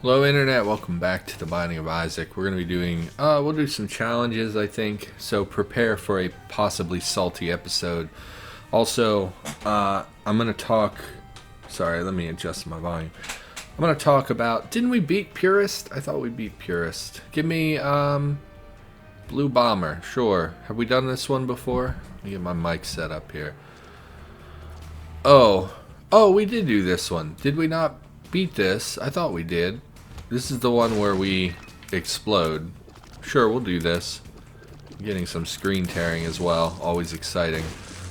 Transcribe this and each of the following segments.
Hello Internet, welcome back to The Binding of Isaac. We're going to be doing, we'll do some challenges I think, so prepare for a possibly salty episode. Also, I'm going to talk, sorry let me adjust my volume. I'm going to talk about, didn't we beat Purist? I thought we beat Purist. Give me, Blue Bomber, sure. Have we done this one before? Let me get my mic set up here. Oh, we did do this one. Did we not beat this? I thought we did. This is the one where we explode. Sure, we'll do this. I'm getting some screen tearing as well. Always exciting.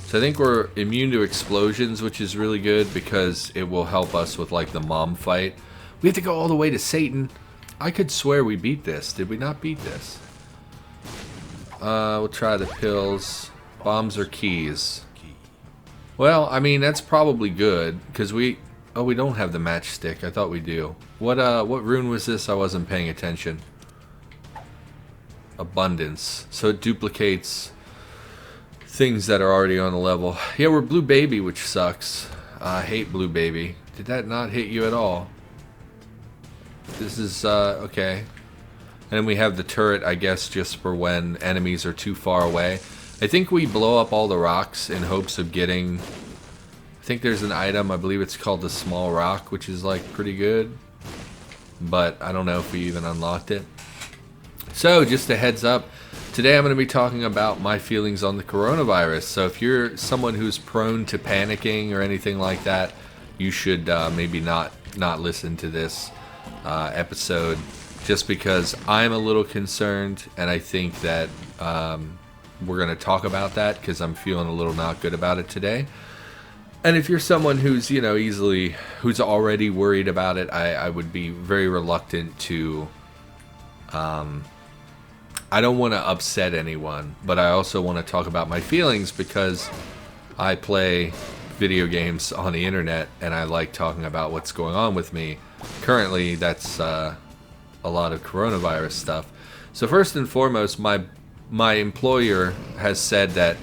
So I think we're immune to explosions, which is really good because it will help us with like the mom fight. We have to go all the way to Satan. I could swear we beat this. Did we not beat this? We'll try the pills. Bombs or keys? Well, I mean, that's probably good because we... Oh, we don't have the matchstick. I thought we do. What rune was this? I wasn't paying attention. Abundance. So it duplicates things that are already on the level. Yeah, we're Blue Baby, which sucks. I hate Blue Baby. Did that not hit you at all? This is, okay. And then we have the turret, I guess, just for when enemies are too far away. I think we blow up all the rocks in hopes of getting... I think there's an item, I believe it's called the Small Rock, which is like pretty good. But I don't know if we even unlocked it. So, just a heads up, today I'm going to be talking about my feelings on the coronavirus. So if you're someone who's prone to panicking or anything like that, you should maybe not listen to this episode. Just because I'm a little concerned, and I think that we're going to talk about that because I'm feeling a little not good about it today. And if you're someone who's, you know, who's already worried about it, I would be very reluctant to, I don't want to upset anyone, but I also want to talk about my feelings because I play video games on the internet and I like talking about what's going on with me. Currently, that's a lot of coronavirus stuff. So first and foremost, my employer has said that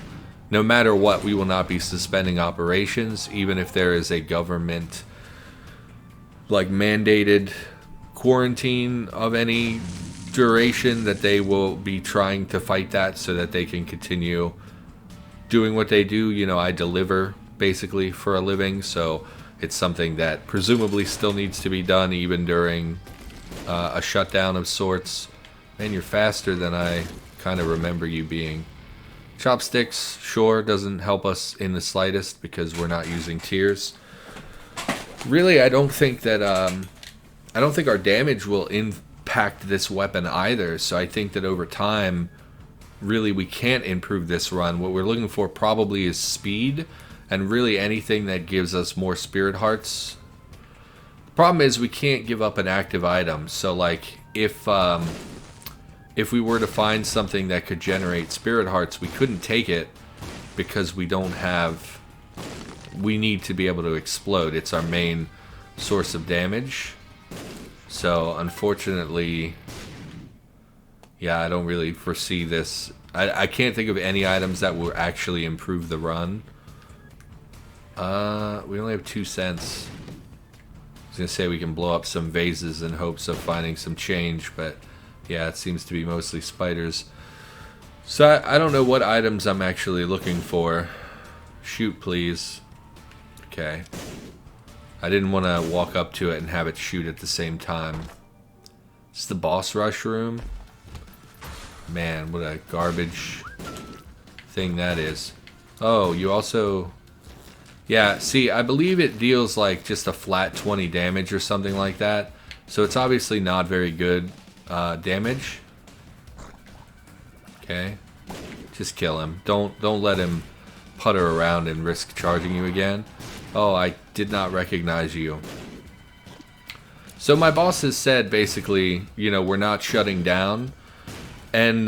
no matter what, we will not be suspending operations, even if there is a government, like, mandated quarantine of any duration, that they will be trying to fight that so that they can continue doing what they do. You know, I deliver, basically, for a living, so it's something that presumably still needs to be done, even during a shutdown of sorts. Man, you're faster than I kind of remember you being. Chopsticks, sure, doesn't help us in the slightest because we're not using tears. Really, I don't think that I don't think our damage will impact this weapon either. So I think that over time, really, we can't improve this run. What we're looking for probably is speed, and really anything that gives us more spirit hearts. The problem is we can't give up an active item. So like if we were to find something that could generate spirit hearts, we couldn't take it because we don't have... We need to be able to explode. It's our main source of damage. So, unfortunately... Yeah, I don't really foresee this. I can't think of any items that will actually improve the run. We only have 2 cents. I was going to say we can blow up some vases in hopes of finding some change, but... Yeah, it seems to be mostly spiders. So I don't know what items I'm actually looking for. Shoot, please. Okay. I didn't want to walk up to it and have it shoot at the same time. It's the boss rush room. Man, what a garbage thing that is. Oh, you also... Yeah, see, I believe it deals like just a flat 20 damage or something like that. So it's obviously not very good. Damage. Okay. Just kill him. Don't let him putter around and risk charging you again. Oh, I did not recognize you. So my boss has said basically, you know, we're not shutting down. And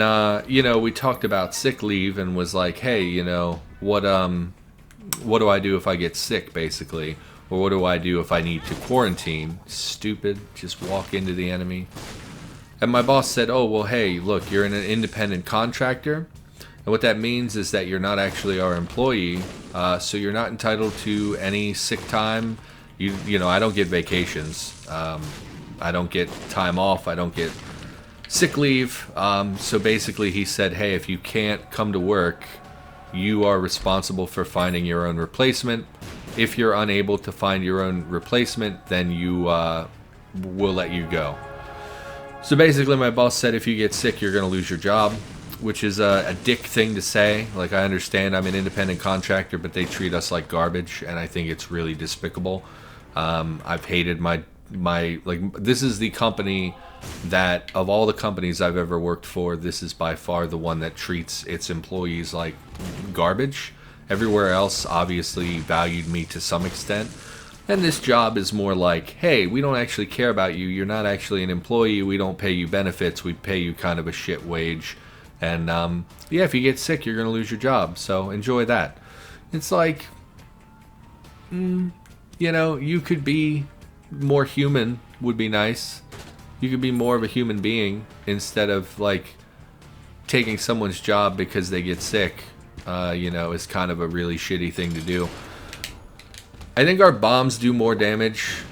you know, we talked about sick leave and was like, hey, you know, what do I do if I get sick, basically? Or what do I do if I need to quarantine? Stupid. Just walk into the enemy. And my boss said, oh, well, hey, look, you're an independent contractor. And what that means is that you're not actually our employee. So you're not entitled to any sick time. You know, I don't get vacations. I I don't get time off. I don't get sick leave. So basically he said, hey, if you can't come to work, you are responsible for finding your own replacement. If you're unable to find your own replacement, then you will let you go. So basically my boss said if you get sick, you're going to lose your job, which is a dick thing to say. Like, I understand I'm an independent contractor, but they treat us like garbage, and I think it's really despicable. I've hated my like, this is the company that, of all the companies I've ever worked for, this is by far the one that treats its employees like garbage. Everywhere else obviously valued me to some extent. And this job is more like, hey, we don't actually care about you. You're not actually an employee. We don't pay you benefits. We pay you kind of a shit wage. And, yeah, if you get sick, you're going to lose your job. So enjoy that. It's like, you know, you could be more human, would be nice. You could be more of a human being instead of, like, taking someone's job because they get sick. You know, is kind of a really shitty thing to do. I think our bombs do more damage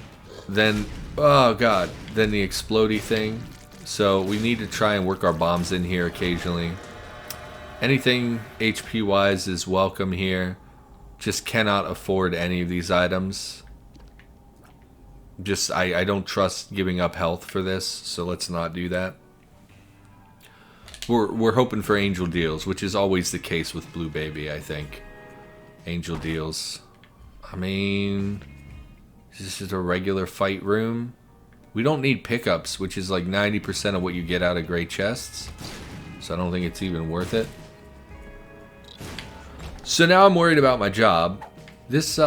than, oh god, than the explodey thing. So we need to try and work our bombs in here occasionally. Anything HP wise is welcome here. Just cannot afford any of these items. Just, I don't trust giving up health for this, so let's not do that. We're hoping for angel deals, which is always the case with Blue Baby, I think. Angel deals. I mean, this is a regular fight room. We don't need pickups, which is like 90% of what you get out of great chests. So I don't think it's even worth it. So now I'm worried about my job. This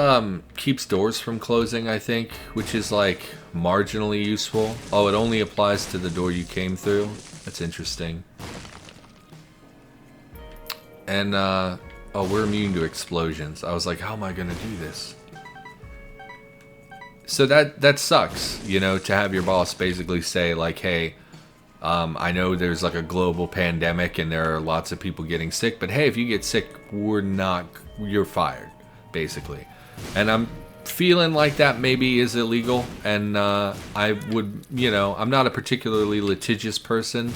keeps doors from closing, I think, which is like marginally useful. Oh, it only applies to the door you came through. That's interesting. And, oh, we're immune to explosions. I was like, how am I going to do this? So that sucks, you know, to have your boss basically say, like, hey, I know there's, like, a global pandemic and there are lots of people getting sick, but, hey, if you get sick, you're fired, basically. And I'm feeling like that maybe is illegal, and I would, you know, I'm not a particularly litigious person,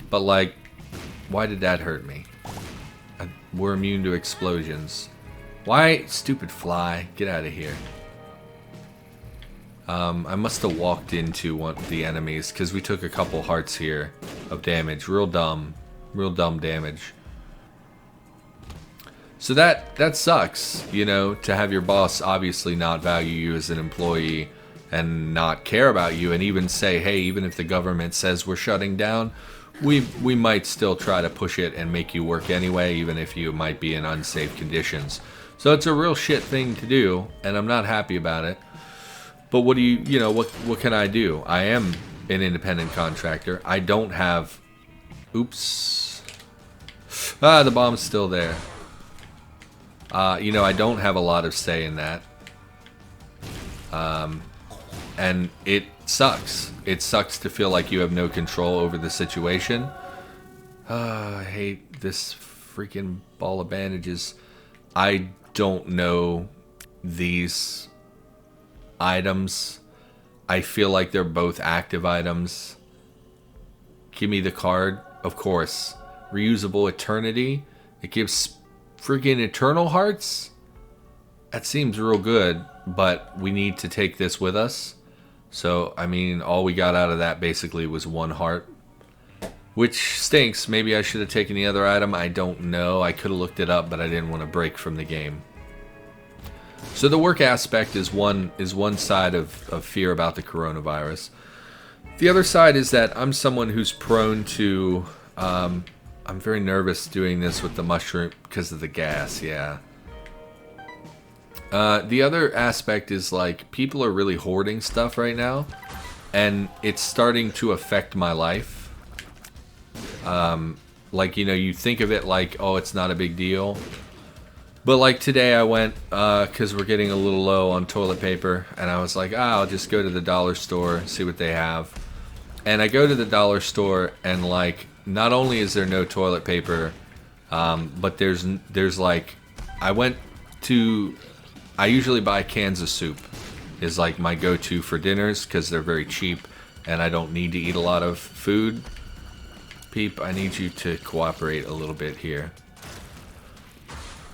but, like, why did that hurt me? We're immune to explosions. Why? Stupid fly. Get out of here. I must have walked into one of the enemies because we took a couple hearts here of damage. Real dumb damage. So that sucks, you know, to have your boss obviously not value you as an employee and not care about you, and even say, hey, even if the government says we're shutting down, we might still try to push it and make you work anyway, even if you might be in unsafe conditions. So it's a real shit thing to do, and I'm not happy about it. But what do you know, what can I do? I am an independent contractor. I don't have... Oops. Ah, the bomb's still there. You know, I don't have a lot of say in that. And it sucks. It sucks to feel like you have no control over the situation. I hate this freaking ball of bandages. I don't know these items. I feel like they're both active items. Give me the card. Of course. Reusable Eternity. It gives freaking Eternal Hearts? That seems real good, but we need to take this with us. So, I mean, all we got out of that basically was one heart. Which stinks. Maybe I should have taken the other item. I don't know. I could have looked it up, but I didn't want to break from the game. So the work aspect is one side of fear about the coronavirus. The other side is that I'm someone who's prone to... I'm very nervous doing this with the mushroom because of the gas, yeah. The other aspect is, like, people are really hoarding stuff right now, and it's starting to affect my life. Like, you know, you think of it like, oh, it's not a big deal. But, like, today I went, because we're getting a little low on toilet paper, and I was like, I'll just go to the dollar store, see what they have. And I go to the dollar store, and, like, not only is there no toilet paper, but there's like, I usually buy cans of soup, is like my go-to for dinners because they're very cheap. and I don't need to eat a lot of food. Peep, I need you to cooperate a little bit here.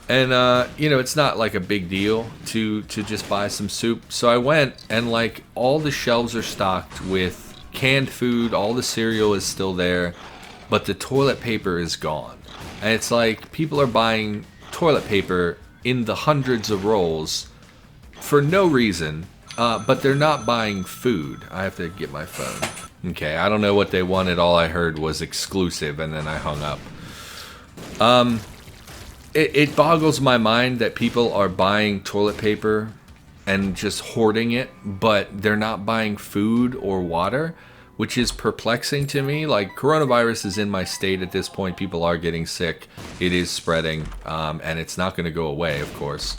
And, you know, it's not like a big deal to just buy some soup. So I went, and like all the shelves are stocked with canned food, all the cereal is still there, but the toilet paper is gone. And it's like people are buying toilet paper in the hundreds of rolls for no reason, but they're not buying food. I have to get my phone. Okay, I don't know what they wanted. All I heard was exclusive, and then I hung up. It boggles my mind that people are buying toilet paper and just hoarding it, but they're not buying food or water, which is perplexing to me. Like, coronavirus is in my state at this point. People are getting sick. It is spreading, and it's not going to go away, of course.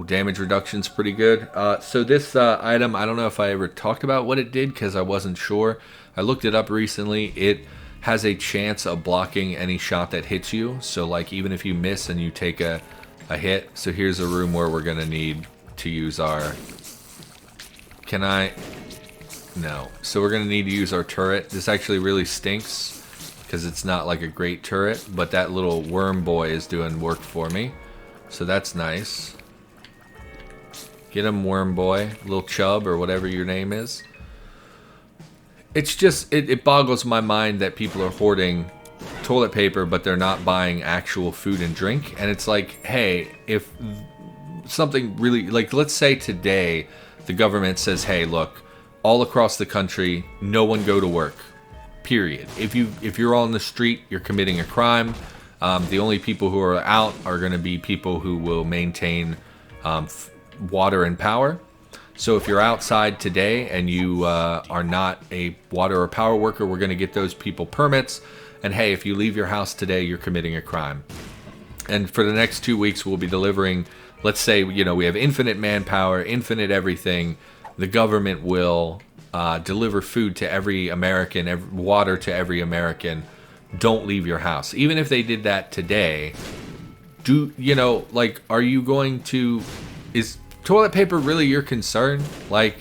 Damage reduction's pretty good. So this item, I don't know if I ever talked about what it did because I wasn't sure. I looked it up recently. It has a chance of blocking any shot that hits you. So like even if you miss and you take a hit. So here's a room where we're gonna need to use our... Can I... No. So we're gonna need to use our turret. This actually really stinks because it's not like a great turret, but that little worm boy is doing work for me. So that's nice. Get him, worm boy. Little chub or whatever your name is. It's just, it boggles my mind that people are hoarding toilet paper, but they're not buying actual food and drink. And it's like, hey, if something really, like, let's say today the government says, hey, look, all across the country, no one go to work, period. If you're on the street, you're committing a crime. The only people who are out are going to be people who will maintain water and power. So if you're outside today and you are not a water or power worker, we're going to get those people permits. And hey, if you leave your house today, you're committing a crime. And for the next 2 weeks, we'll be delivering, let's say, you know, we have infinite manpower, infinite everything. The government will deliver food to every American, water to every American. Don't leave your house. Even if they did that today, you know, like, are you going to... Is toilet paper really your concern? Like,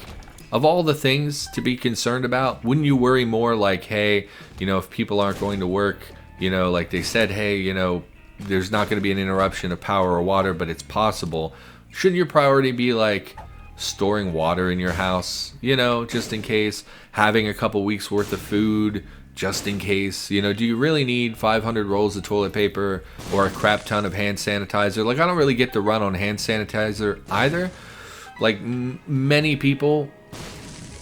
of all the things to be concerned about, wouldn't you worry more like, hey, you know, if people aren't going to work, you know, like they said, hey, you know, there's not going to be an interruption of power or water, but it's possible. Shouldn't your priority be like storing water in your house, you know, just in case, having a couple weeks worth of food, just in case, you know? Do you really need 500 rolls of toilet paper or a crap ton of hand sanitizer? Like, I don't really get the run on hand sanitizer either. Like, many people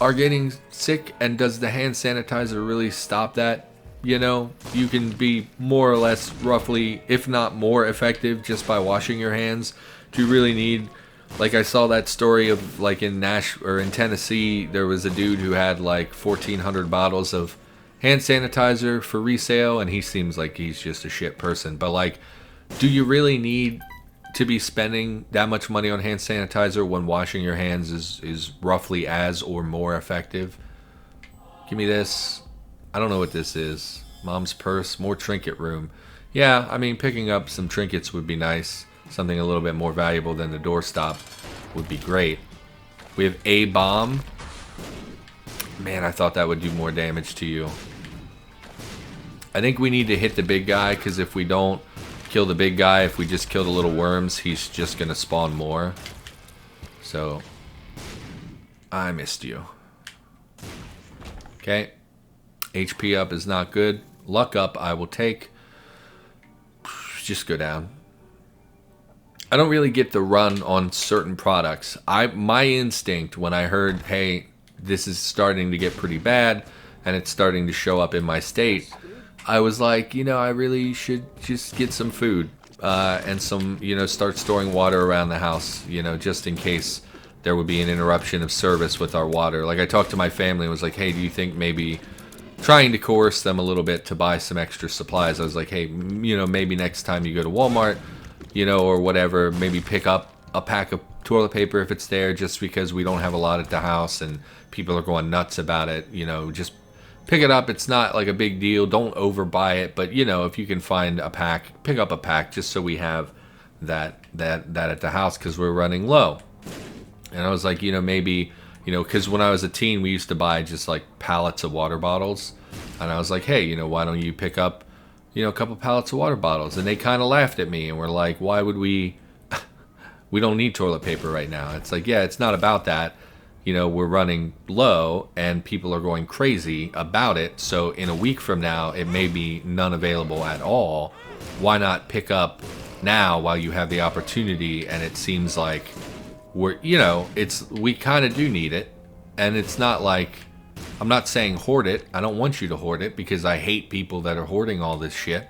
are getting sick, and does the hand sanitizer really stop that? You know, you can be more or less roughly, if not more effective just by washing your hands. Do you really need... Like, I saw that story of, like, in Tennessee, there was a dude who had like 1,400 bottles of hand sanitizer for resale, and he seems like he's just a shit person. But like, do you really need to be spending that much money on hand sanitizer when washing your hands is roughly as or more effective? Give me this. I don't know what this is. Mom's purse, more trinket room. Yeah, I mean, picking up some trinkets would be nice. Something a little bit more valuable than the doorstop would be great. We have a bomb. Man, I thought that would do more damage to you. I think we need to hit the big guy, because if we don't kill the big guy, if we just kill the little worms, he's just going to spawn more. So, I missed you. Okay. HP up is not good. Luck up I will take. Just go down. I don't really get the run on certain products. My instinct when I heard, hey, this is starting to get pretty bad and it's starting to show up in my state, I was like, you know, I really should just get some food and some, you know, start storing water around the house, you know, just in case there would be an interruption of service with our water. Like, I talked to my family and was like, hey, do you think maybe trying to coerce them a little bit to buy some extra supplies? I was like, hey, you know, maybe next time you go to Walmart, you know, or whatever, maybe pick up a pack of toilet paper if it's there, just because we don't have a lot at the house and people are going nuts about it. You know, just pick it up. It's not like a big deal. Don't overbuy it, but you know, if you can find a pack, pick up a pack just so we have that at the house, because we're running low. And I was like, you know, maybe You know, because when I was a teen, we used to buy just like pallets of water bottles. And I was like, hey, you know, why don't you pick up, you know, a couple pallets of water bottles? And they kind of laughed at me and were like, why would we don't need toilet paper right now. It's like, yeah, it's not about that. You know, we're running low and people are going crazy about it. So in a week from now, it may be none available at all. Why not pick up now while you have the opportunity? And it seems like we kind of do need it. And it's not like, I'm not saying hoard it. I don't want you to hoard it because I hate people that are hoarding all this shit.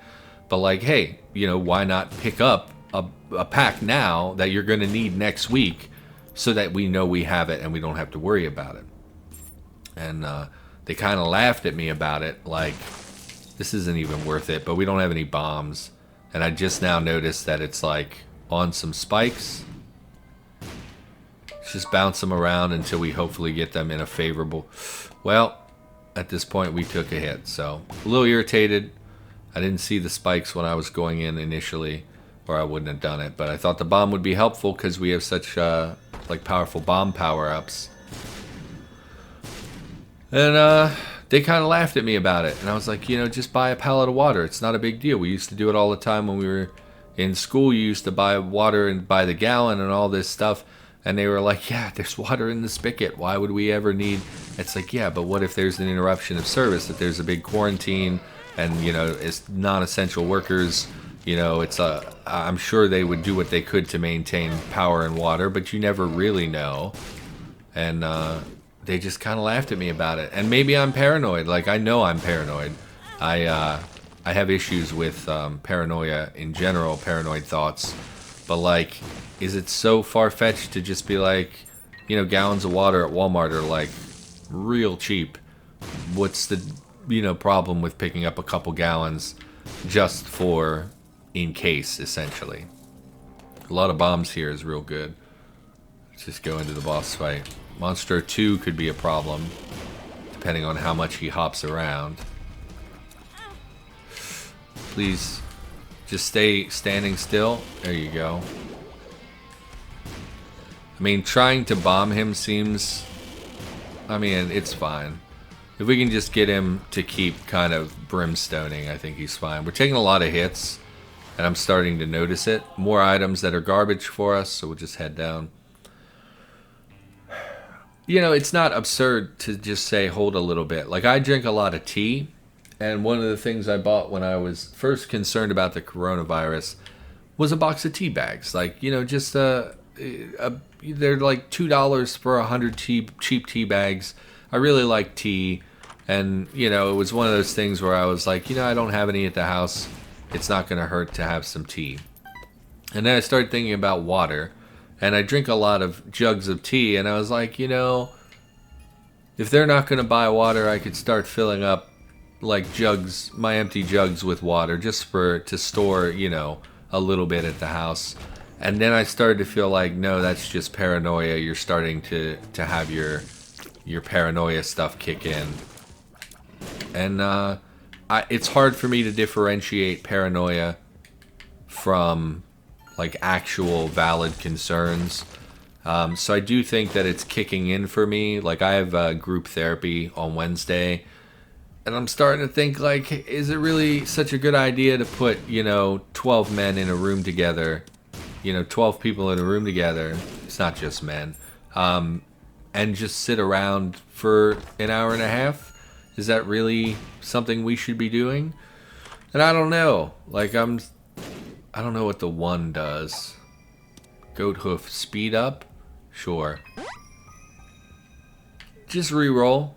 But like, hey, you know, why not pick up a pack now that you're going to need next week so that we know we have it and we don't have to worry about it. And they kind of laughed at me about it, like, this isn't even worth it, but we don't have any bombs. And I just now noticed that it's like on some spikes. Let's just bounce them around until we hopefully get them in a favorable... Well, at this point we took a hit, so a little irritated. I didn't see the spikes when I was going in initially, or I wouldn't have done it. But I thought the bomb would be helpful because we have such like powerful bomb power-ups. And they kind of laughed at me about it. And I was like, you know, just buy a pallet of water. It's not a big deal. We used to do it all the time when we were in school. You used to buy water and buy the gallon and all this stuff. And they were like, yeah, there's water in the spigot. Why would we ever need... It's like, yeah, but what if there's an interruption of service? That there's a big quarantine and, you know, it's non-essential workers... You know, I'm sure they would do what they could to maintain power and water, but you never really know. And they just kind of laughed at me about it. And maybe I'm paranoid. Like, I know I'm paranoid. I have issues with paranoia in general, paranoid thoughts. But, like, is it so far-fetched to just be like, you know, gallons of water at Walmart are, like, real cheap. What's the, you know, problem with picking up a couple gallons just for... in case, essentially. A lot of bombs here is real good. Let's just go into the boss fight. Monster 2 could be a problem, depending on how much he hops around. Please, just stay standing still. There you go. I mean, trying to bomb him seems... I mean, it's fine. If we can just get him to keep kind of brimstoning, I think he's fine. We're taking a lot of hits. And I'm starting to notice it. More items that are garbage for us, so we'll just head down. You know, it's not absurd to just say, hold a little bit. Like, I drink a lot of tea, and one of the things I bought when I was first concerned about the coronavirus was a box of tea bags. Like, you know, just they're like $2 for 100 cheap tea bags. I really like tea, and, you know, it was one of those things where I was like, you know, I don't have any at the house. It's not going to hurt to have some tea. And then I started thinking about water. And I drink a lot of jugs of tea. And I was like, you know, if they're not going to buy water, I could start filling up like jugs, my empty jugs with water just to store, you know, a little bit at the house. And then I started to feel like, no, that's just paranoia. You're starting to have your paranoia stuff kick in. And, it's hard for me to differentiate paranoia from like actual valid concerns. So I do think that it's kicking in for me. Like, I have group therapy on Wednesday, and I'm starting to think, like, is it really such a good idea to put, you know, 12 men in a room together, you know, 12 people in a room together, it's not just men, and just sit around for an hour and a half? Is that really something we should be doing? And I don't know. Like, I don't know what the 1 does. Goat hoof speed up? Sure. Just reroll.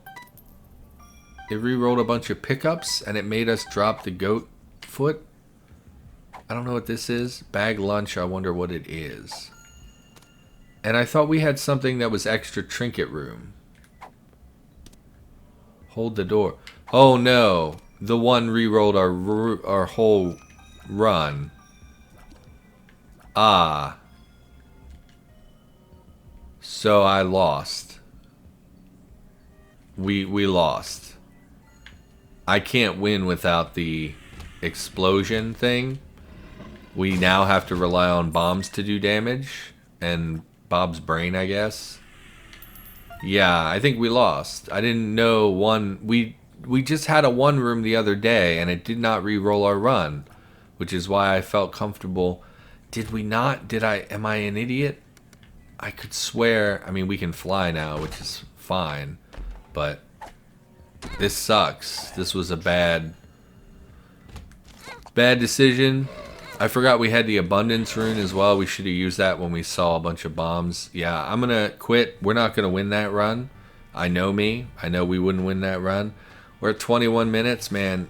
It re-rolled a bunch of pickups and it made us drop the goat foot. I don't know what this is. Bag lunch, I wonder what it is. And I thought we had something that was extra trinket room. Hold the door. Oh no. The 1 re-rolled our whole run. Ah. So I lost. We lost. I can't win without the explosion thing. We now have to rely on bombs to do damage. And Bob's brain, I guess. Yeah, I think we lost. I didn't know one. We just had a one room the other day, and it did not re-roll our run, which is why I felt comfortable. Did we not? Did I? Am I an idiot? I could swear. I mean, we can fly now, which is fine, but this sucks. This was a bad decision. I forgot we had the abundance rune as well. We should have used that when we saw a bunch of bombs. Yeah, I'm gonna quit. We're not gonna win that run. I know me. I know we wouldn't win that run. We're at 21 minutes, man.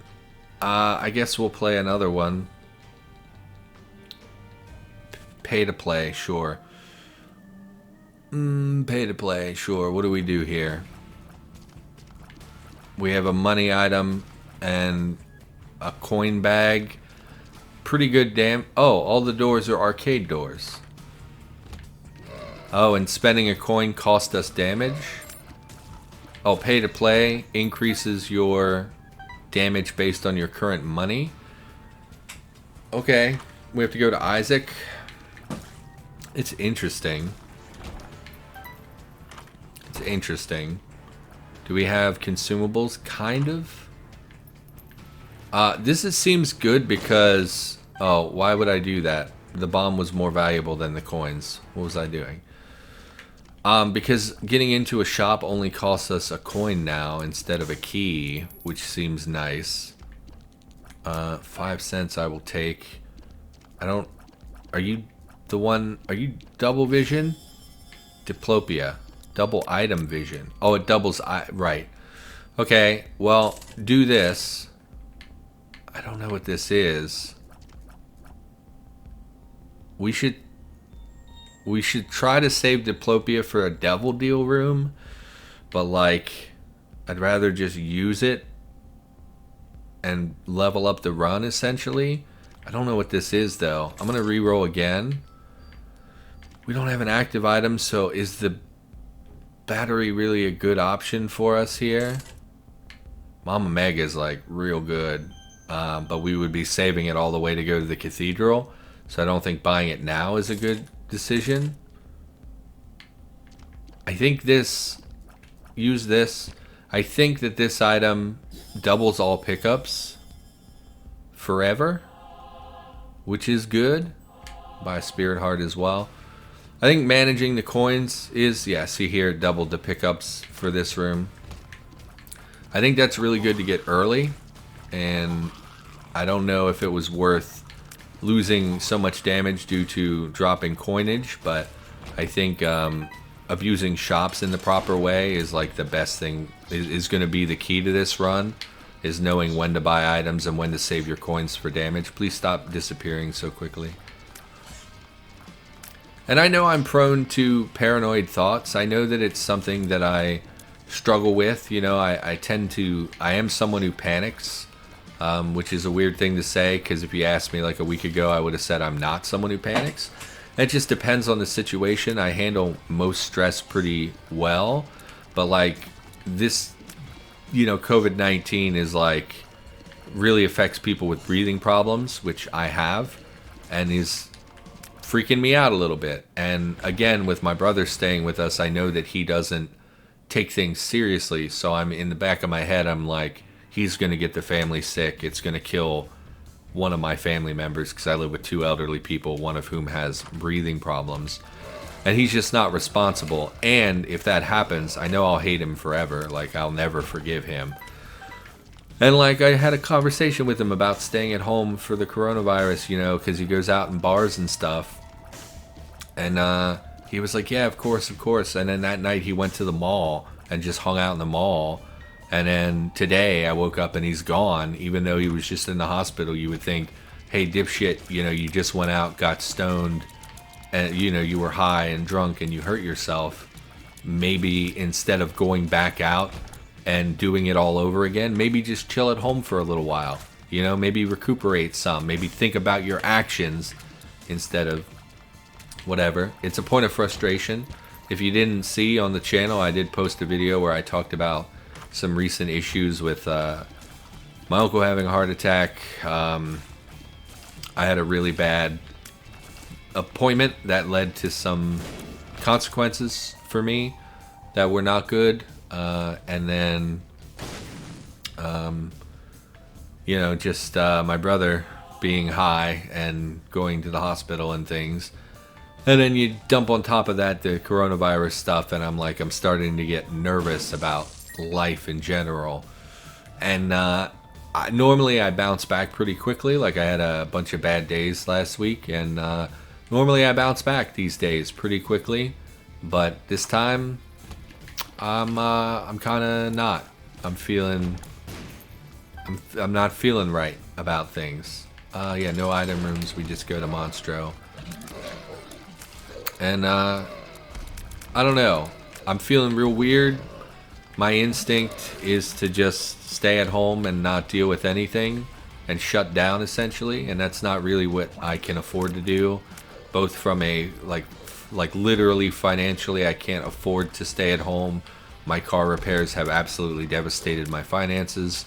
I guess we'll play another one. Pay to play, sure. Pay to play, sure. What do we do here? We have a money item and a coin bag. Pretty good oh, all the doors are arcade doors. Oh, and spending a coin cost us damage. Oh, pay to play increases your damage based on your current money. Okay, we have to go to Isaac. It's interesting. It's interesting. Do we have consumables? Kind of. Seems good because... Oh, why would I do that? The bomb was more valuable than the coins. What was I doing? Because getting into a shop only costs us a coin now instead of a key, which seems nice. 5 cents I will take. I don't... Are you the one... Are you double vision? Diplopia. Double item vision. Oh, it doubles... Right. Okay, well, do this. I don't know what this is. We should try to save Diplopia for a Devil Deal room, but like I'd rather just use it and level up the run essentially. I don't know what this is though. I'm gonna re-roll again. We don't have an active item, so is the battery really a good option for us here? Mama Mega is like real good. But we would be saving it all the way to go to the cathedral, so I don't think buying it now is a good decision. I think use this. I think that this item doubles all pickups forever, which is good. Buy a Spirit Heart as well. I think managing the coins is, yeah, see here, it doubled the pickups for this room. I think that's really good to get early, and I don't know if it was worth losing so much damage due to dropping coinage, but I think abusing shops in the proper way is like the best thing, is going to be the key to this run, is knowing when to buy items and when to save your coins for damage. Please stop disappearing so quickly. And I know I'm prone to paranoid thoughts. I know that it's something that I struggle with. You know, I am someone who panics. Which is a weird thing to say, because if you asked me like a week ago, I would have said I'm not someone who panics. It just depends on the situation. I handle most stress pretty well, but like this, you know, COVID-19 is like really affects people with breathing problems, which I have, and is freaking me out a little bit. And again, with my brother staying with us, I know that he doesn't take things seriously, so I'm in the back of my head, I'm like, he's going to get the family sick. It's going to kill one of my family members, because I live with 2 elderly people, one of whom has breathing problems. And he's just not responsible. And if that happens, I know I'll hate him forever. Like, I'll never forgive him. And like, I had a conversation with him about staying at home for the coronavirus, you know, because he goes out in bars and stuff. And he was like, yeah, of course, of course. And then that night he went to the mall and just hung out in the mall. And then today I woke up and he's gone, even though he was just in the hospital. You would think, hey, dipshit, you know, you just went out, got stoned, and, you know, you were high and drunk and you hurt yourself. Maybe instead of going back out and doing it all over again, maybe just chill at home for a little while. You know, maybe recuperate some. Maybe think about your actions instead of whatever. It's a point of frustration. If you didn't see on the channel, I did post a video where I talked about some recent issues with my uncle having a heart attack. I had a really bad appointment that led to some consequences for me. that were not good. And then, you know, just my brother being high and going to the hospital and things. And then you dump on top of that the coronavirus stuff, and I'm starting to get nervous about life in general. And normally I bounce back pretty quickly. Like, I had a bunch of bad days last week, and normally I bounce back these days pretty quickly. But this time, I'm kind of not. I'm not feeling right about things. Yeah, no item rooms. We just go to Monstro. And, I don't know. I'm feeling real weird. My instinct is to just stay at home and not deal with anything and shut down, essentially. And that's not really what I can afford to do. Both from a, like literally financially, I can't afford to stay at home. My car repairs have absolutely devastated my finances.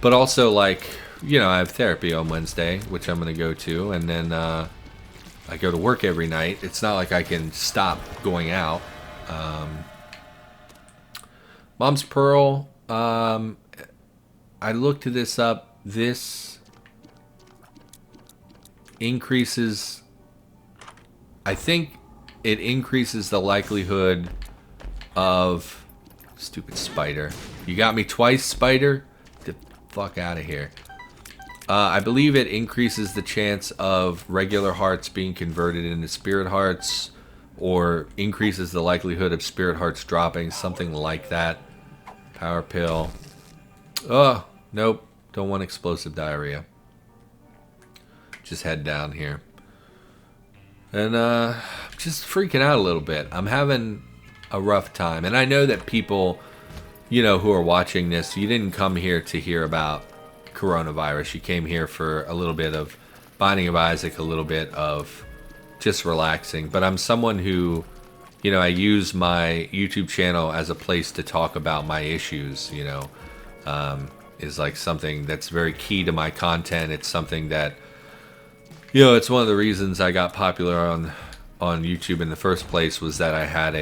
But also, like, you know, I have therapy on Wednesday, which I'm going to go to. And then, I go to work every night. It's not like I can stop going out. Mom's Pearl. I looked this up. This increases... I think it increases the likelihood of... Stupid spider. You got me twice, spider? Get the fuck out of here. I believe it increases the chance of regular hearts being converted into spirit hearts, or increases the likelihood of spirit hearts dropping, something like that. Power pill. Oh, nope. Don't want explosive diarrhea. Just head down here. And just freaking out a little bit. I'm having a rough time. And I know that people, you know, who are watching this, you didn't come here to hear about coronavirus. You came here for a little bit of Binding of Isaac, a little bit of just relaxing. But I'm someone who, you know, I use my YouTube channel as a place to talk about my issues, you know. Is like something that's very key to my content. It's something that, you know, it's one of the reasons I got popular on YouTube in the first place, was that I had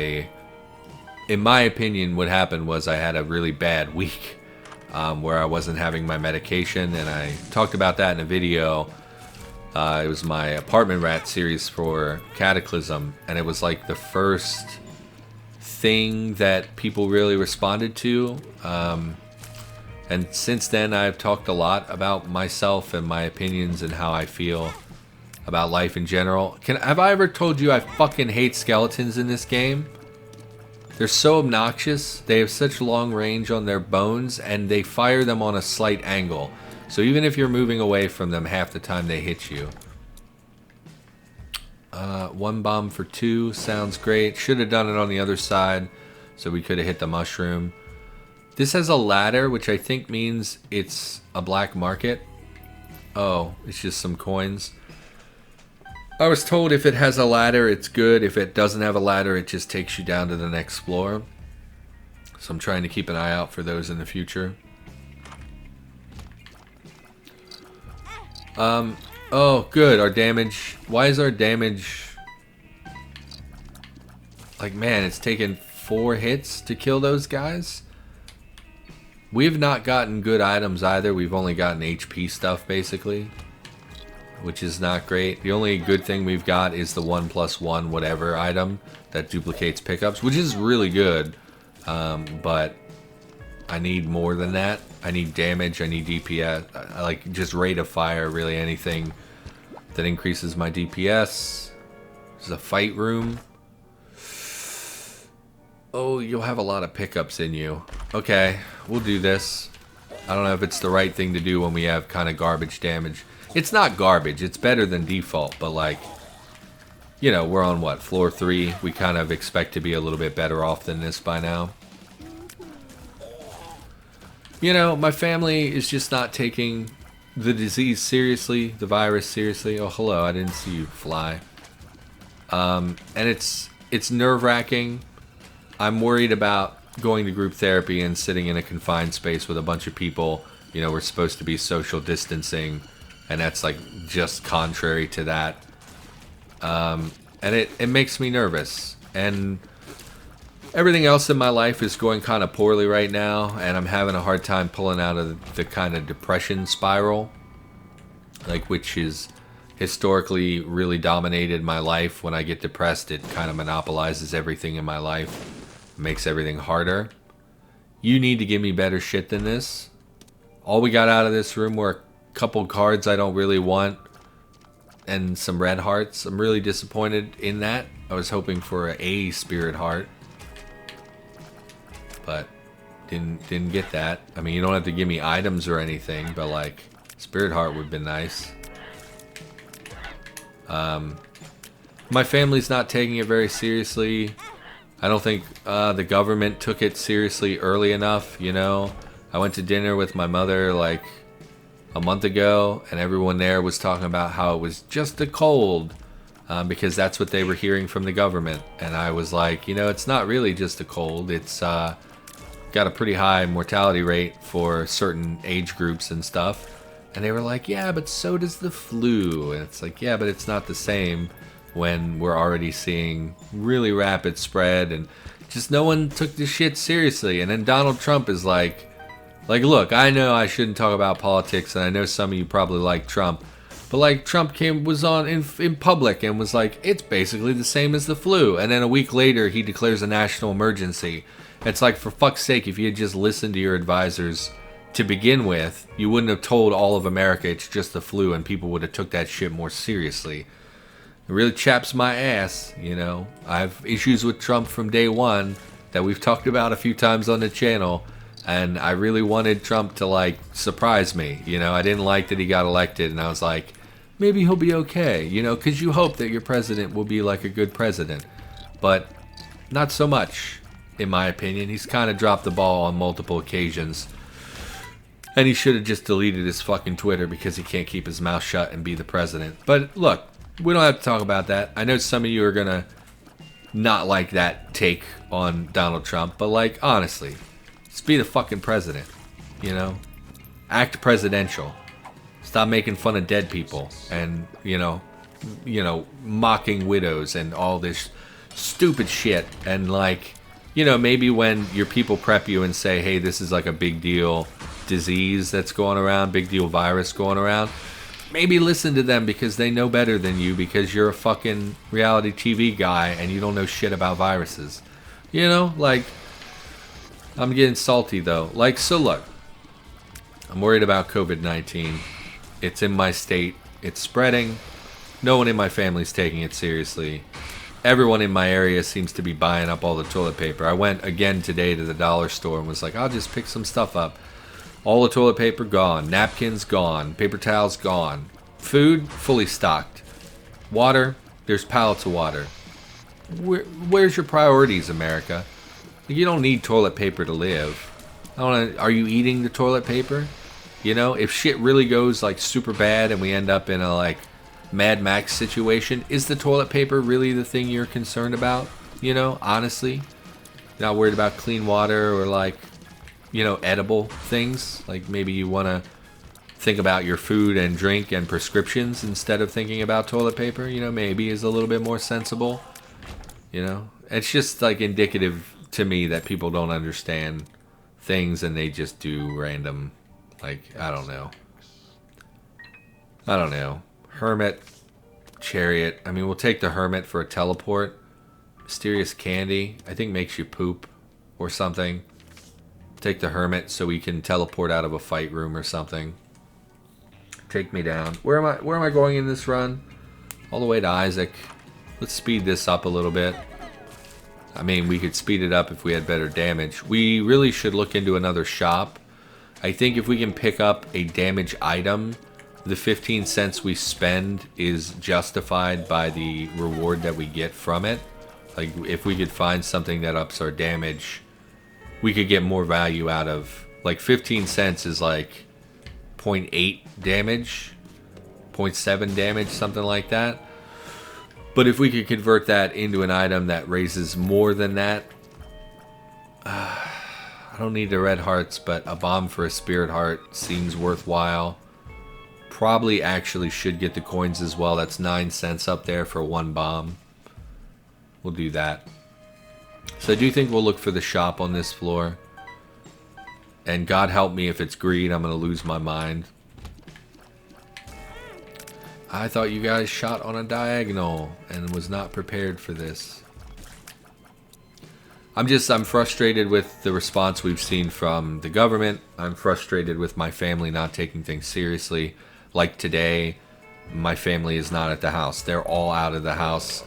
in my opinion, what happened was I had a really bad week where I wasn't having my medication, and I talked about that in a video. It was my Apartment Rat series for Cataclysm, and it was like the first thing that people really responded to. And since then, I've talked a lot about myself and my opinions and how I feel about life in general. Have I ever told you I fucking hate skeletons in this game? They're so obnoxious. They have such long range on their bones, and they fire them on a slight angle. So even if you're moving away from them, half the time they hit you. 1 bomb for 2 sounds great. Should have done it on the other side, so we could have hit the mushroom. This has a ladder, which I think means it's a black market. Oh, it's just some coins. I was told if it has a ladder, it's good. If it doesn't have a ladder, it just takes you down to the next floor. So I'm trying to keep an eye out for those in the future. Oh, good. Our damage... Why is our damage... Like, man, it's taken 4 hits to kill those guys? We've not gotten good items either. We've only gotten HP stuff, basically, which is not great. The only good thing we've got is the 1+1 whatever item that duplicates pickups, which is really good. But I need more than that. I need damage. I need DPS. I like just rate of fire, really anything that increases my DPS. There's a fight room. Oh, you'll have a lot of pickups in you. Okay, we'll do this. I don't know if it's the right thing to do when we have kind of garbage damage. It's not garbage. It's better than default, but like, you know, we're on what, floor 3? We kind of expect to be a little bit better off than this by now. You know, my family is just not taking the disease seriously, the virus seriously. Oh, hello, I didn't see you fly. And it's nerve-wracking. I'm worried about going to group therapy and sitting in a confined space with a bunch of people. You know, we're supposed to be social distancing, and that's like just contrary to that. And it makes me nervous. And Everything else in my life is going kind of poorly right now, and I'm having a hard time pulling out of the kind of depression spiral, like, which is historically really dominated my life. When I get depressed, it kind of monopolizes everything in my life, makes everything harder. You need to give me better shit than this. All we got out of this room were a couple cards I don't really want and some red hearts. I'm really disappointed in that. I was hoping for a spirit heart, but didn't get that. I mean, you don't have to give me items or anything, but like, spirit heart would have been nice. My family's not taking it very seriously. I don't think the government took it seriously early enough, you know. I went to dinner with my mother like a month ago, and everyone there was talking about how it was just a cold, because that's what they were hearing from the government. And I was like, you know, it's not really just a cold. It's got a pretty high mortality rate for certain age groups and stuff. And they were like, yeah, but so does the flu. And it's like, yeah, but it's not the same when we're already seeing really rapid spread, and just no one took this shit seriously. And then Donald Trump is like, look, I know I shouldn't talk about politics, and I know some of you probably like Trump, but like, Trump was on in public and was like, it's basically the same as the flu. And then a week later, he declares a national emergency. It's like, for fuck's sake, if you had just listened to your advisors to begin with, you wouldn't have told all of America it's just the flu, and people would have took that shit more seriously. It really chaps my ass, you know. I have issues with Trump from day one that we've talked about a few times on the channel, and I really wanted Trump to, like, surprise me, you know. I didn't like that he got elected, and I was like, maybe he'll be okay, you know, because you hope that your president will be, like, a good president. But not so much, in my opinion. He's kind of dropped the ball on multiple occasions. And he should have just deleted his fucking Twitter because he can't keep his mouth shut and be the president. But look, we don't have to talk about that. I know some of you are going to not like that take on Donald Trump. But, like, honestly, just be the fucking president, you know? Act presidential. Stop making fun of dead people and, you know, mocking widows and all this stupid shit. And, like, you know, maybe when your people prep you and say, hey, this is like a big deal disease that's going around, big deal virus going around, maybe listen to them because they know better than you, because you're a fucking reality TV guy and you don't know shit about viruses. You know, like, I'm getting salty though. Like, so look, I'm worried about COVID-19. It's in my state. It's spreading. No one in my family's taking it seriously. Everyone in my area seems to be buying up all the toilet paper. I went again today to the dollar store and was like, I'll just pick some stuff up. All the toilet paper gone. Napkins gone. Paper towels gone. Food fully stocked. Water, there's pallets of water. Where's your priorities, America? You don't need toilet paper to live. Are you eating the toilet paper? You know, if shit really goes like super bad and we end up in a like Mad Max situation, is the toilet paper really the thing you're concerned about? You know, honestly, you're not worried about clean water or like, you know, edible things. Like maybe you want to think about your food and drink and prescriptions instead of thinking about toilet paper, you know, maybe is a little bit more sensible. You know, it's just like indicative to me that people don't understand things and they just do random, like, I don't know. Hermit, chariot. I mean, we'll take the hermit for a teleport. Mysterious candy, I think makes you poop or something. Take the hermit so we can teleport out of a fight room or something. Take me down. Where am I going in this run? All the way to Isaac. Let's speed this up a little bit. I mean, we could speed it up if we had better damage. We really should look into another shop. I think if we can pick up a damage item, the 15 cents we spend is justified by the reward that we get from it. Like, if we could find something that ups our damage, we could get more value out of. Like, 15 cents is like 0.8 damage, 0.7 damage, something like that. But if we could convert that into an item that raises more than that, I don't need the red hearts, but a bomb for a spirit heart seems worthwhile. Probably actually should get the coins as well. That's 9 cents up there for one bomb. We'll do that. So I do think we'll look for the shop on this floor. And God help me if it's greed, I'm going to lose my mind. I thought you guys shot on a diagonal and was not prepared for this. I'm frustrated with the response we've seen from the government. I'm frustrated with my family not taking things seriously. Like today, my family is not at the house. They're all out of the house.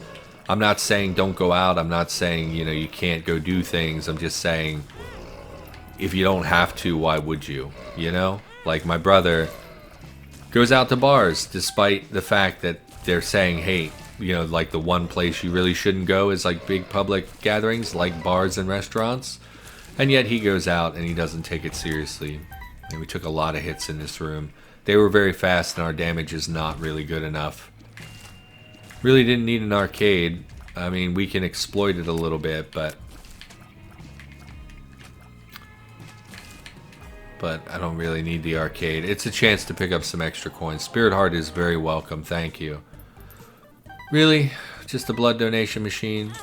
I'm not saying don't go out. I'm not saying, you know, you can't go do things. I'm just saying if you don't have to, why would you? You know? Like my brother goes out to bars despite the fact that they're saying, hey, you know, like the one place you really shouldn't go is like big public gatherings like bars and restaurants. And yet he goes out and he doesn't take it seriously. And we took a lot of hits in this room. They were very fast and our damage is not really good enough. Really didn't need an arcade. I mean, we can exploit it a little bit, but I don't really need the arcade. It's a chance to pick up some extra coins. Spirit Heart is very welcome, thank you. Really? Just a blood donation machine?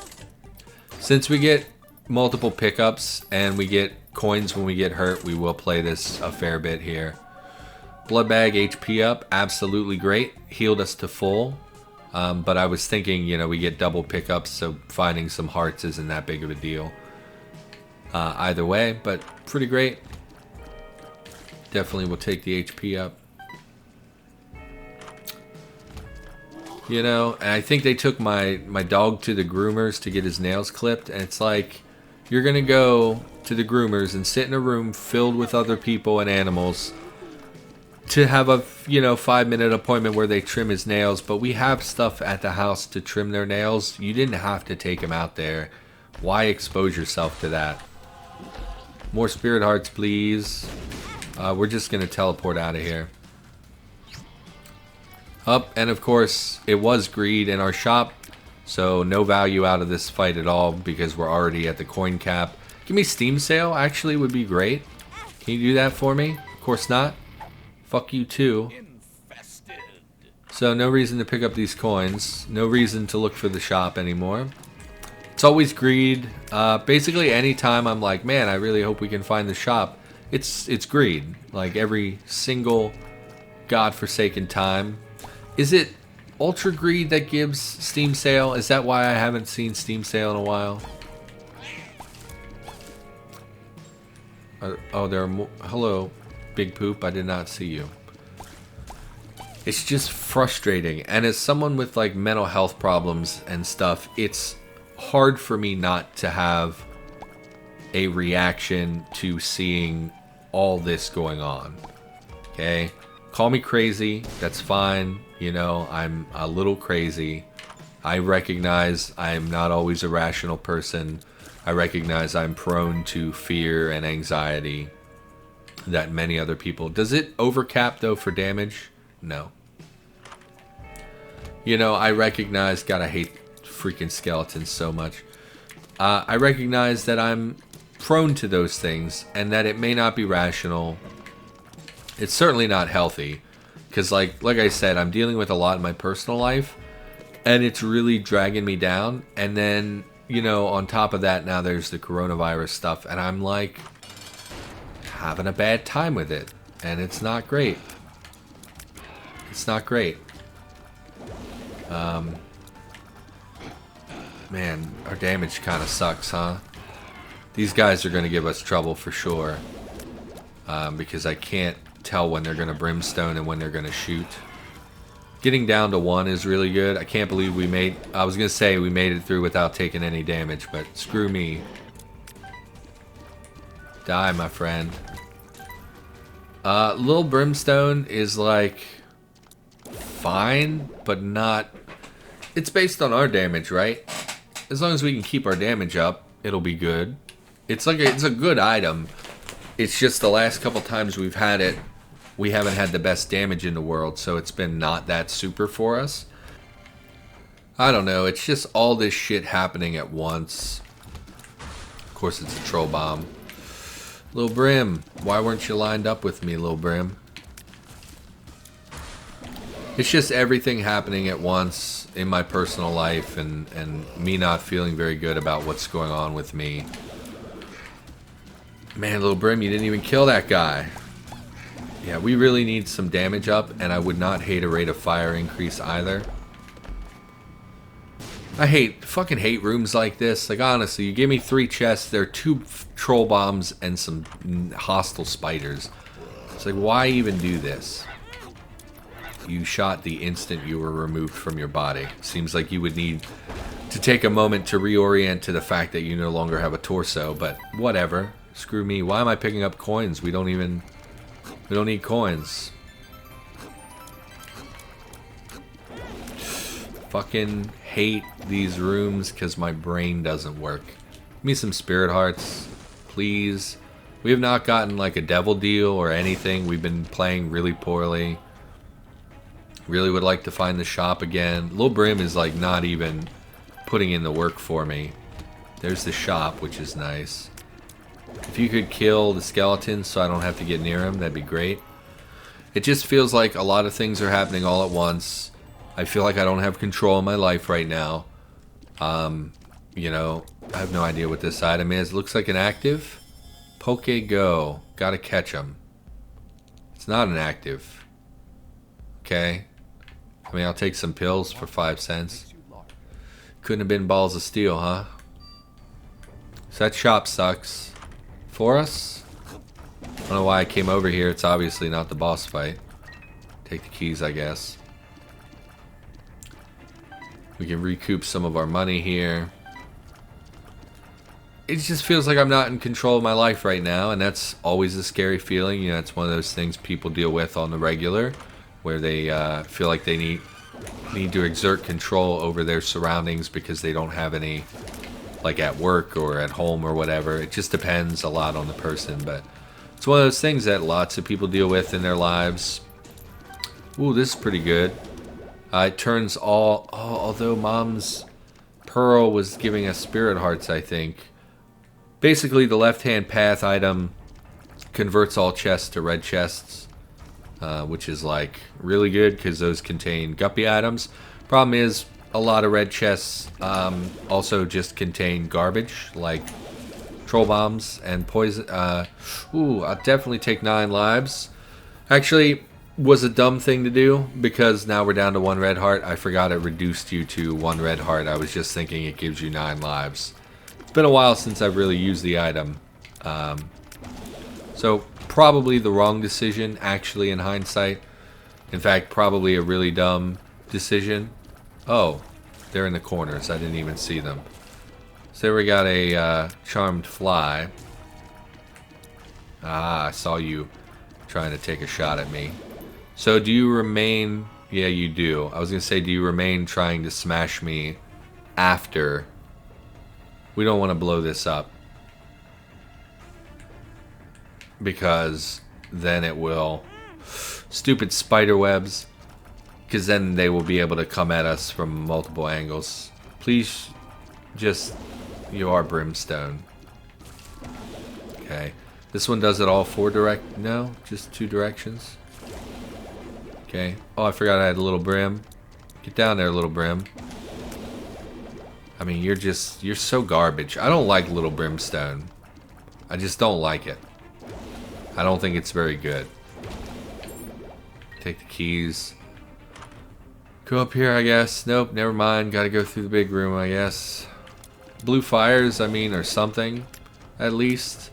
Since we get multiple pickups and we get coins when we get hurt, we will play this a fair bit here. Blood bag HP up, absolutely great. Healed us to full. But I was thinking, you know, we get double pickups, so finding some hearts isn't that big of a deal. Either way, but pretty great. Definitely will take the HP up. You know, and I think they took my dog to the groomers to get his nails clipped, and it's like, you're gonna go to the groomers and sit in a room filled with other people and animals to have a, you know, 5-minute appointment where they trim his nails, but we have stuff at the house to trim their nails. You didn't have to take him out there. Why expose yourself to that? More spirit hearts, please. We're just gonna teleport out of here. Up, and of course, it was greed in our shop, so no value out of this fight at all because we're already at the coin cap. Give me Steam Sale, actually, would be great. Can you do that for me? Of course not. Fuck you too. So no reason to pick up these coins. No reason to look for the shop anymore. It's always greed. Basically, anytime I'm like, man, I really hope we can find the shop, it's greed. Like every single godforsaken time. Is it Ultra Greed that gives Steam Sale? Is that why I haven't seen Steam Sale in a while? Oh, there are more. Hello, Big Poop. I did not see you. It's just frustrating. And as someone with like mental health problems and stuff, it's hard for me not to have a reaction to seeing all this going on. Okay? Call me crazy. That's fine. You know, I'm a little crazy. I recognize I'm not always a rational person. I recognize I'm prone to fear and anxiety that many other people. Does it overcap though for damage? No. You know, I recognize, God, I hate freaking skeletons so much. I recognize that I'm prone to those things and that it may not be rational. It's certainly not healthy. Because like I said, I'm dealing with a lot in my personal life, and it's really dragging me down. And then, you know, on top of that, now there's the coronavirus stuff, and I'm like having a bad time with it, and it's not great. It's not great. Man, our damage kind of sucks, huh? These guys are going to give us trouble for sure, because I can't tell when they're going to brimstone and when they're going to shoot. Getting down to 1 is really good. I can't believe we made... I was going to say we made it through without taking any damage, but screw me. Die, my friend. Little brimstone is like fine, but not... It's based on our damage, right? As long as we can keep our damage up, it'll be good. It's like it's a good item. It's just the last couple times we've had it, we haven't had the best damage in the world, so it's been not that super for us. I don't know, it's just all this shit happening at once. Of course it's a troll bomb. Lil Brim, why weren't you lined up with me, Lil Brim? It's just everything happening at once. in my personal life and me not feeling very good about what's going on with me. Man, Little Brim, you didn't even kill that guy. Yeah, we really need some damage up, and I would not hate a rate of fire increase either. I fucking hate rooms like this. Like, honestly, you give me 3 chests, there are 2 troll bombs and some hostile spiders. It's like, why even do this? You shot the instant you were removed from your body. Seems like you would need to take a moment to reorient to the fact that you no longer have a torso, but whatever. Screw me. Why am I picking up coins? We don't need coins. Fucking hate these rooms because my brain doesn't work. Give me some spirit hearts, please. We have not gotten like a devil deal or anything. We've been playing really poorly. Really would like to find the shop again. Lil Brim is like not even putting in the work for me. There's the shop, which is nice. If you could kill the skeleton so I don't have to get near him, that'd be great. It just feels like a lot of things are happening all at once. I feel like I don't have control of my life right now. You know, I have no idea what this item is. It looks like an active. Poke Go. Gotta catch him. It's not an active. Okay. I mean, I'll take some pills for 5 cents. Couldn't have been balls of steel, huh? So that shop sucks. For us? I don't know why I came over here. It's obviously not the boss fight. Take the keys, I guess. We can recoup some of our money here. It just feels like I'm not in control of my life right now, and that's always a scary feeling. You know, it's one of those things people deal with on the regular, where they feel like they need to exert control over their surroundings because they don't have any, like at work or at home or whatever. It just depends a lot on the person, but it's one of those things that lots of people deal with in their lives. Ooh, this is pretty good. It turns although Mom's Pearl was giving us spirit hearts, I think. Basically, the left-hand path item converts all chests to red chests, which is like really good because those contain guppy items. Problem is, a lot of red chests also just contain garbage, like troll bombs and poison. Ooh, I'll definitely take 9 lives. Actually, was a dumb thing to do because now we're down to 1 red heart. I forgot it reduced you to 1 red heart. I was just thinking it gives you 9 lives. It's been a while since I've really used the item. So probably the wrong decision, actually, in hindsight. In fact, probably a really dumb decision. Oh, they're in the corners. I didn't even see them. So we got a charmed fly. Ah, I saw you trying to take a shot at me. So do you remain... Yeah, you do. I was going to say, do you remain trying to smash me after... We don't want to blow this up. Because then it will... Stupid spider webs. Because then they will be able to come at us from multiple angles. Please, just... You are brimstone. Okay. This one does it all 4 direct... No, just 2 directions. Okay. Oh, I forgot I had a little brim. Get down there, little brim. I mean, you're so garbage. I don't like little brimstone. I just don't like it. I don't think it's very good. Take the keys. Go up here, I guess. Nope, never mind. Gotta go through the big room, I guess. Blue fires, I mean, or something. At least.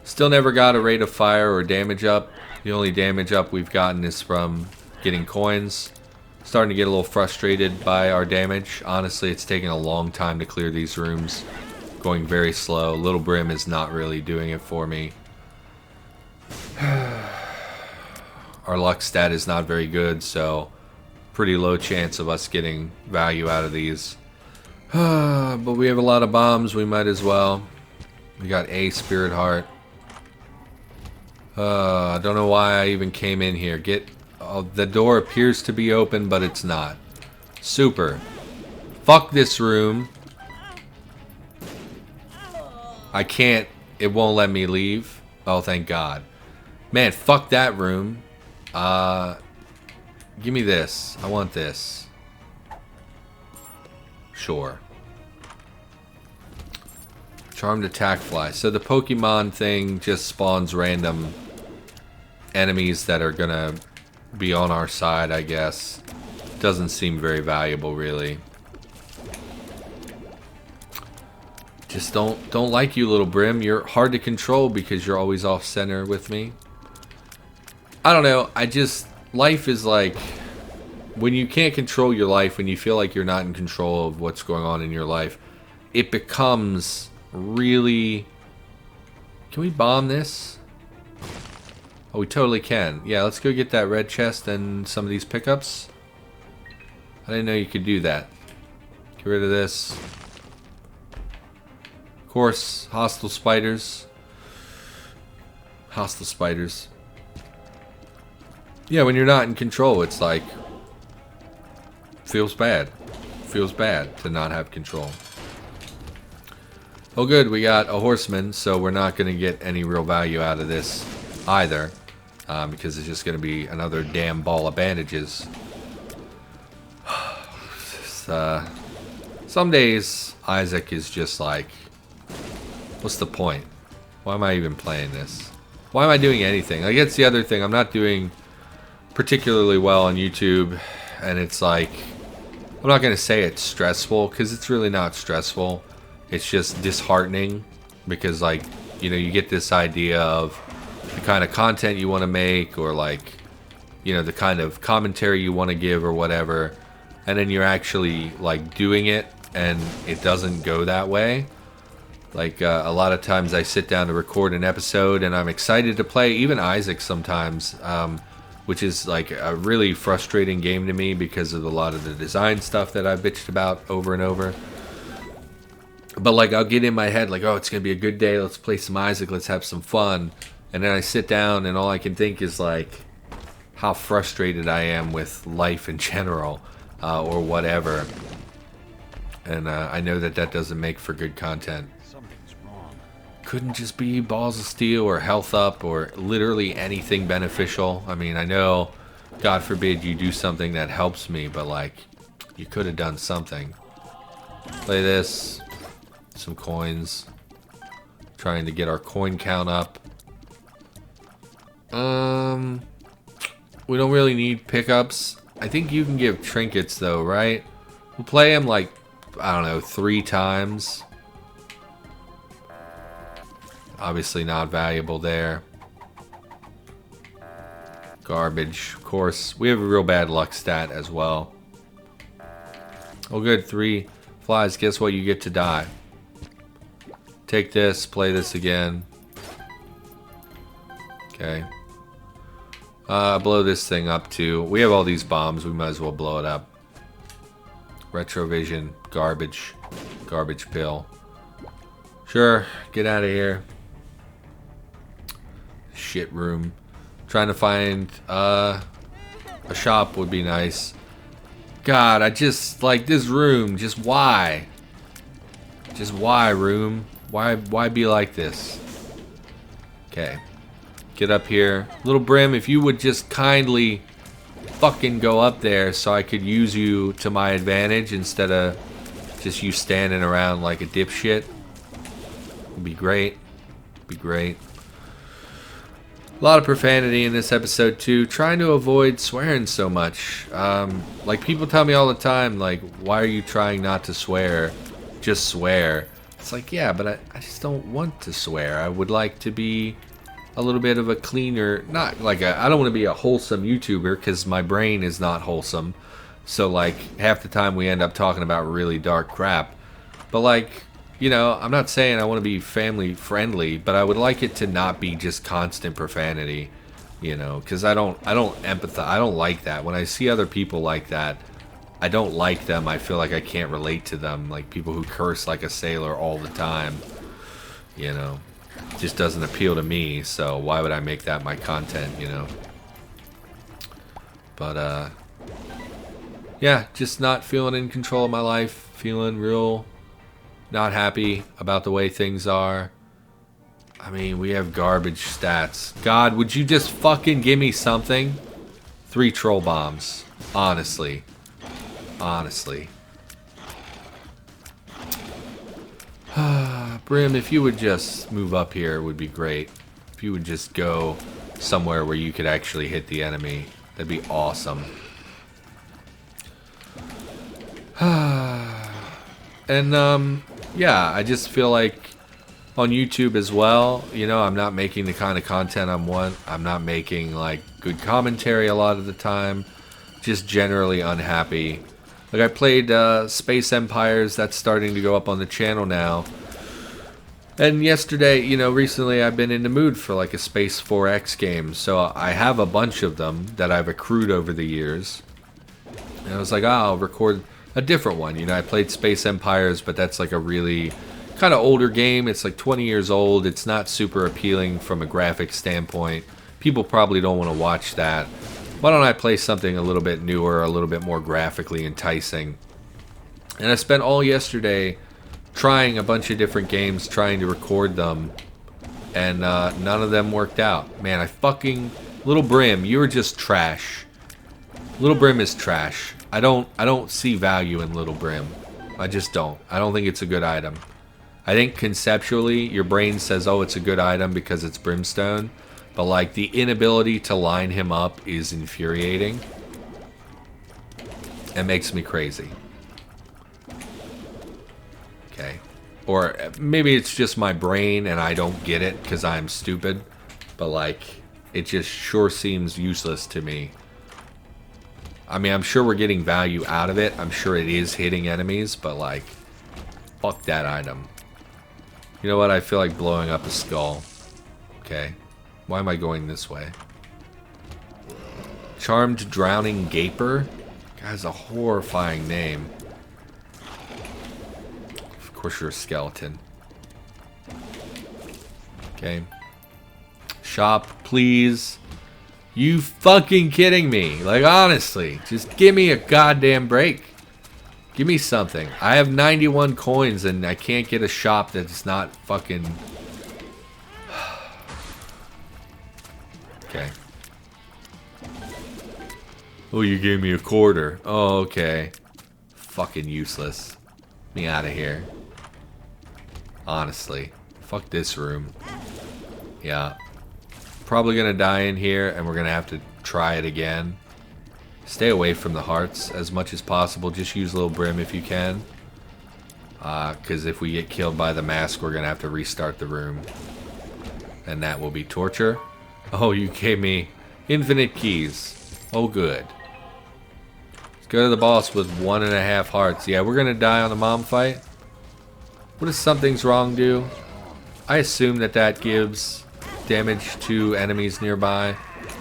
Still never got a rate of fire or damage up. The only damage up we've gotten is from getting coins. Starting to get a little frustrated by our damage. Honestly, it's taking a long time to clear these rooms. Going very slow. Little Brim is not really doing it for me. Our luck stat is not very good, so pretty low chance of us getting value out of these. But we have a lot of bombs, we might as well. We got a spirit heart. I don't know why I even came in here. The door appears to be open, but it's not. Super. Fuck this room. I can't. It won't let me leave. Oh, thank God. Man, fuck that room. Give me this. I want this. Sure. Charmed attack fly. So the Pokemon thing just spawns random enemies that are gonna be on our side, I guess. Doesn't seem very valuable, really. Just don't like you, little Brim. You're hard to control because you're always off center with me. I don't know. Life is like, when you can't control your life, when you feel like you're not in control of what's going on in your life, it becomes really... Can we bomb this? Oh, we totally can. Yeah, let's go get that red chest and some of these pickups. I didn't know you could do that. Get rid of this. Of course, hostile spiders. Hostile spiders. Yeah, when you're not in control, it's like... Feels bad. Feels bad to not have control. Oh good, we got a horseman, so we're not going to get any real value out of this either. Because it's just going to be another damn ball of bandages. Some days, Isaac is just like... What's the point? Why am I even playing this? Why am I doing anything? Like, that's the other thing. I'm not doing particularly well on YouTube. And it's like... I'm not going to say it's stressful, because it's really not stressful. It's just disheartening. Because, like, you know, you get this idea of the kind of content you want to make, or, like, you know, the kind of commentary you want to give or whatever. And then you're actually, like, doing it, and it doesn't go that way. Like, a lot of times I sit down to record an episode, and I'm excited to play, even Isaac sometimes, which is, like, a really frustrating game to me because of a lot of the design stuff that I've bitched about over and over. But, like, I'll get in my head, like, oh, it's going to be a good day, let's play some Isaac, let's have some fun. And then I sit down, and all I can think is, like, how frustrated I am with life in general. Or whatever. And I know that that doesn't make for good content. Something's wrong. Couldn't just be balls of steel or health up or literally anything beneficial. I mean, I know, God forbid you do something that helps me, but like, you could have done something. Play this. Some coins. Trying to get our coin count up. We don't really need pickups. I think you can give trinkets though, right? We'll play them like, I don't know, 3 times. Obviously not valuable there. Garbage, of course. We have a real bad luck stat as well. Oh good, 3 flies. Guess what? You get to die. Take this, play this again. Okay. Blow this thing up too. We have all these bombs, we might as well blow it up. Retrovision, garbage. Garbage pill. Sure, get out of here. Shit room. Trying to find a shop would be nice. God, I just like this room. Just why? Just why, room? Why be like this? Okay. Get up here. Little Brim, if you would just kindly fucking go up there so I could use you to my advantage instead of just you standing around like a dipshit. Would be great. Be great. A lot of profanity in this episode too. Trying to avoid swearing so much. Like people tell me all the time, like, why are you trying not to swear? Just swear. It's like, yeah, but I just don't want to swear. I would like to be a little bit of a cleaner, not like I don't want to be a wholesome YouTuber because my brain is not wholesome. So like half the time we end up talking about really dark crap. But like, you know, I'm not saying I want to be family friendly, but I would like it to not be just constant profanity, you know, because I don't empathize. I don't like that. When I see other people like that, I don't like them. I feel like I can't relate to them. Like people who curse like a sailor all the time, you know. Just doesn't appeal to me, so why would I make that my content, you know? But yeah, just not feeling in control of my life, feeling real not happy about the way things are. I mean, we have garbage stats. God, would you just fucking give me something? 3 troll bombs. Honestly. Honestly. Brim, if you would just move up here, it would be great. If you would just go somewhere where you could actually hit the enemy, that'd be awesome. And, yeah, I just feel like on YouTube as well, you know, I'm not making the kind of content I want. I'm not making, like, good commentary a lot of the time. Just generally unhappy. Like, I played Space Empires. That's starting to go up on the channel now. And yesterday, you know, recently I've been in the mood for, like, a Space 4X game. So I have a bunch of them that I've accrued over the years. And I was like, oh, I'll record a different one. You know, I played Space Empires, but that's, like, a really kind of older game. It's like 20 years old. It's not super appealing from a graphic standpoint. People probably don't want to watch that. Why don't I play something a little bit newer, a little bit more graphically enticing? And I spent all yesterday trying a bunch of different games, trying to record them, and none of them worked out. Man, I fucking... Little Brim, you were just trash. Little Brim is trash. I don't see value in Little Brim. I just don't. I don't think it's a good item. I think conceptually, your brain says, oh, it's a good item because it's Brimstone. But, like, the inability to line him up is infuriating. It makes me crazy. Okay. Or maybe it's just my brain and I don't get it because I'm stupid. But, like, it just sure seems useless to me. I mean, I'm sure we're getting value out of it. I'm sure it is hitting enemies. But, like, fuck that item. You know what? I feel like blowing up a skull. Okay. Why am I going this way? Charmed Drowning Gaper? Guy's a horrifying name. Of course you're a skeleton. Okay. Shop, please. You fucking kidding me? Like, honestly. Just give me a goddamn break. Give me something. I have 91 coins and I can't get a shop that's not fucking... Okay. Oh, you gave me a quarter. Oh, okay. Fucking useless. Get me out of here. Honestly. Fuck this room. Yeah. Probably gonna die in here and we're gonna have to try it again. Stay away from the hearts as much as possible. Just use Little Brim if you can. Because if we get killed by the mask, we're going to have to restart the room. And that will be torture. Oh, you gave me infinite keys. Oh, good. Let's go to the boss with 1.5 hearts. Yeah, we're going to die on the mom fight. What does Something's Wrong do? I assume that that gives damage to enemies nearby.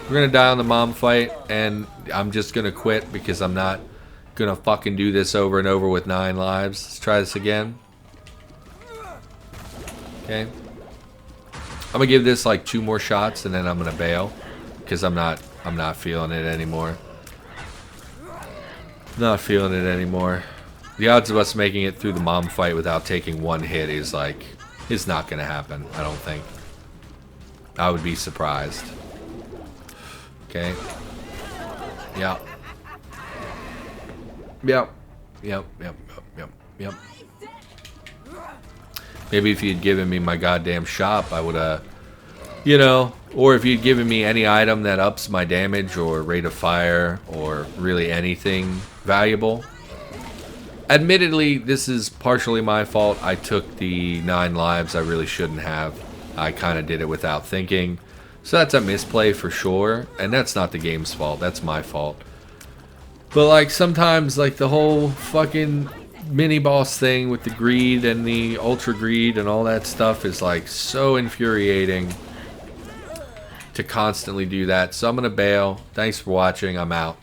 We're gonna die on the mom fight, and I'm just gonna quit because I'm not gonna fucking do this over and over with 9 lives. Let's try this again. Okay. I'm gonna give this like 2 more shots, and then I'm gonna bail because I'm not feeling it anymore. Not feeling it anymore. The odds of us making it through the mom fight without taking 1 hit is not gonna happen. I don't think. I would be surprised. Okay. Yep. Yep. Yep. Yep. Yep. Yep. Maybe if you'd given me my goddamn shop, I would you know, or if you'd given me any item that ups my damage or rate of fire or really anything valuable. Admittedly, this is partially my fault. I took the 9 lives I really shouldn't have. I kind of did it without thinking. So that's a misplay for sure, and that's not the game's fault, that's my fault. But like sometimes like the whole fucking mini boss thing with the greed and the ultra greed and all that stuff is like so infuriating to constantly do that. So I'm gonna bail. Thanks for watching, I'm out.